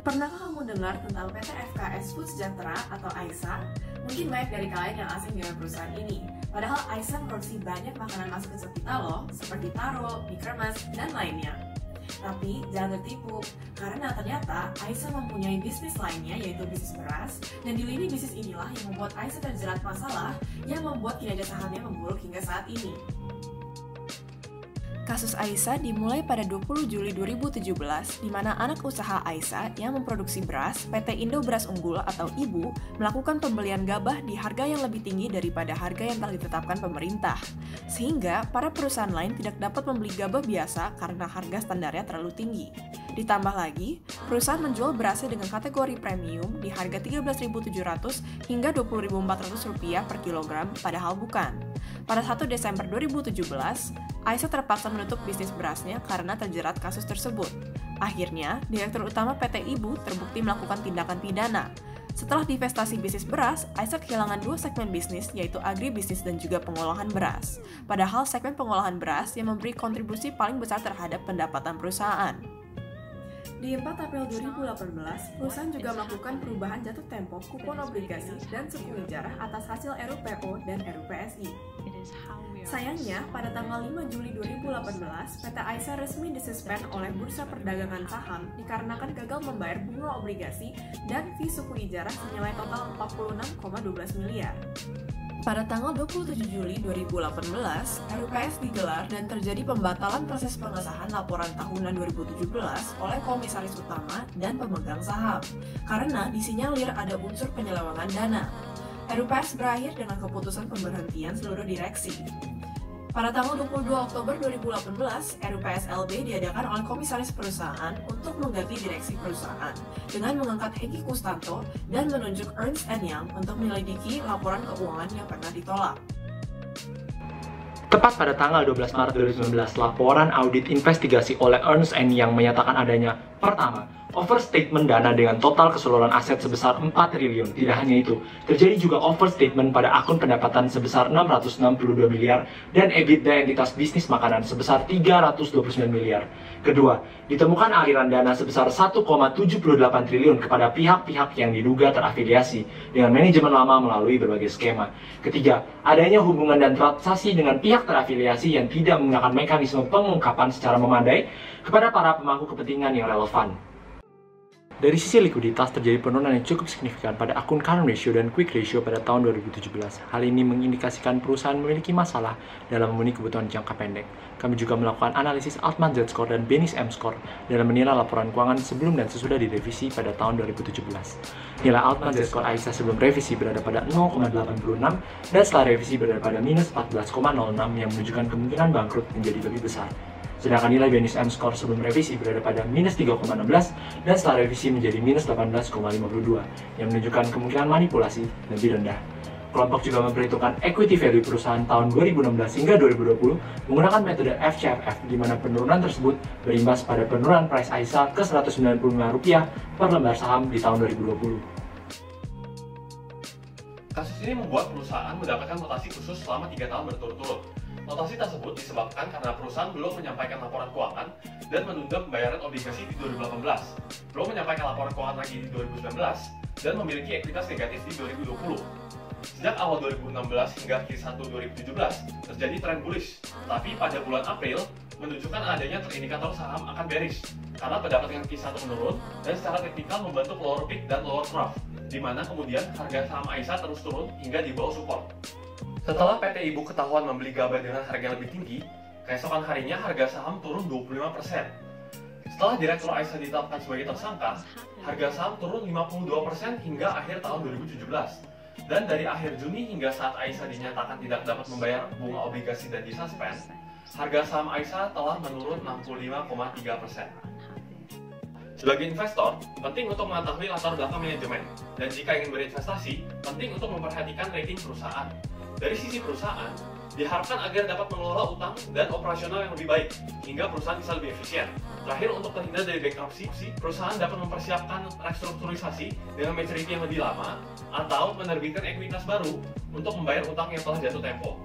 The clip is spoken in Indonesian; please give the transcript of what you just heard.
Pernahkah kamu dengar tentang PT FKS Food Sejahtera atau AISA? Mungkin banyak dari kalian yang asing dengan perusahaan ini. Padahal AISA memproduksi banyak makanan masuk kecil kita loh, seperti taro, mie kremes, dan lainnya. Tapi jangan tertipu, karena ternyata AISA mempunyai bisnis lainnya, yaitu bisnis beras, dan di lini bisnis inilah yang membuat AISA terjerat masalah yang membuat kinerja sahamnya memburuk hingga saat ini. Kasus AISA dimulai pada 20 Juli 2017, di mana anak usaha AISA yang memproduksi beras, PT Indo Beras Unggul atau IBU, melakukan pembelian gabah di harga yang lebih tinggi daripada harga yang telah ditetapkan pemerintah. Sehingga, para perusahaan lain tidak dapat membeli gabah biasa karena harga standarnya terlalu tinggi. Ditambah lagi, perusahaan menjual berasnya dengan kategori premium di harga Rp13.700 hingga Rp20.400 per kilogram, padahal bukan. Pada 1 Desember 2017, AISA terpaksa menutup bisnis berasnya karena terjerat kasus tersebut. Akhirnya, Direktur Utama PT IBU terbukti melakukan tindakan pidana. Setelah divestasi bisnis beras, AISA kehilangan 2 segmen bisnis, yaitu agribisnis dan juga pengolahan beras. Padahal segmen pengolahan beras yang memberi kontribusi paling besar terhadap pendapatan perusahaan. Di 4 April 2018, perusahaan juga melakukan perubahan jatuh tempo kupon obligasi dan suku ijarah atas hasil RUPO dan RUPSI. Sayangnya, pada tanggal 5 Juli 2018, PT AISA resmi disuspend oleh Bursa Perdagangan Saham dikarenakan gagal membayar bunga obligasi dan fee suku ijarah senilai total 46,12 miliar. Pada tanggal 27 Juli 2018, RUPS digelar dan terjadi pembatalan proses pengesahan laporan tahunan 2017 oleh Komisaris Utama dan pemegang saham, karena disinyalir ada unsur penyelewengan dana. RUPS berakhir dengan keputusan pemberhentian seluruh direksi. Pada tanggal 22 Oktober 2018, RUPS LB diadakan oleh Komisaris Perusahaan untuk mengganti direksi perusahaan dengan mengangkat Hegi Kustanto dan menunjuk Ernst & Young untuk menyelidiki laporan keuangan yang pernah ditolak. Tepat pada tanggal 12 Maret 2019, laporan audit investigasi oleh Ernst & Young menyatakan adanya: pertama, overstatement dana dengan total keseluruhan aset sebesar 4 triliun. Tidak hanya itu, terjadi juga overstatement pada akun pendapatan sebesar 662 miliar dan EBITDA entitas bisnis makanan sebesar 329 miliar. Kedua, ditemukan aliran dana sebesar 1,78 triliun kepada pihak-pihak yang diduga terafiliasi dengan manajemen lama melalui berbagai skema. Ketiga, adanya hubungan dan transaksi dengan pihak terafiliasi yang tidak menggunakan mekanisme pengungkapan secara memadai kepada para pemangku kepentingan yang relevan. Dari sisi likuiditas, terjadi penurunan yang cukup signifikan pada akun current ratio dan quick ratio pada tahun 2017. Hal ini mengindikasikan perusahaan memiliki masalah dalam memenuhi kebutuhan jangka pendek. Kami juga melakukan analisis Altman Z-Score dan Bennis M-Score dalam menilai laporan keuangan sebelum dan sesudah direvisi pada tahun 2017. Nilai Altman Z-Score AISA sebelum revisi berada pada 0,86 dan setelah revisi berada pada minus 14,06 yang menunjukkan kemungkinan bangkrut menjadi lebih besar. Sedangkan nilai Bennis M-Score sebelum revisi berada pada minus 3,16 dan setelah revisi menjadi minus 18,52 yang menunjukkan kemungkinan manipulasi lebih rendah. Kelompok juga memperhitungkan equity value perusahaan tahun 2016 hingga 2020 menggunakan metode FCFF, di mana penurunan tersebut berimbas pada penurunan price AISA ke Rp195 per lembar saham di tahun 2020. Kasus ini membuat perusahaan mendapatkan notasi khusus selama 3 tahun berturut-turut. Notasi tersebut disebabkan karena perusahaan belum menyampaikan laporan keuangan dan menunda pembayaran obligasi di 2018, belum menyampaikan laporan keuangan lagi di 2019, dan memiliki ekuitas negatif di 2020. Sejak awal 2016 hingga Q1 2017 terjadi tren bullish, tapi pada bulan April menunjukkan adanya terindikator saham akan bearish karena pendapatan Q1 menurun dan secara teknikal membentuk lower peak dan lower trough, di mana kemudian harga saham AISA terus turun hingga di bawah support. Setelah PT IBU ketahuan membeli gabah dengan harga yang lebih tinggi, keesokan harinya harga saham turun 25%. Setelah Direktur AISA ditetapkan sebagai tersangka, harga saham turun 52% hingga akhir tahun 2017. Dan dari akhir Juni hingga saat AISA dinyatakan tidak dapat membayar bunga obligasi dan disuspend, harga saham AISA telah menurun 65,3%. Sebagai investor, penting untuk mengetahui latar belakang manajemen, dan jika ingin berinvestasi, penting untuk memperhatikan rating perusahaan. Dari sisi perusahaan, diharapkan agar dapat mengelola utang dan operasional yang lebih baik, hingga perusahaan bisa lebih efisien. Terakhir, untuk terhindar dari bankruptcy, perusahaan dapat mempersiapkan restrukturisasi dengan maturity yang lebih lama, atau menerbitkan ekuitas baru untuk membayar utang yang telah jatuh tempo.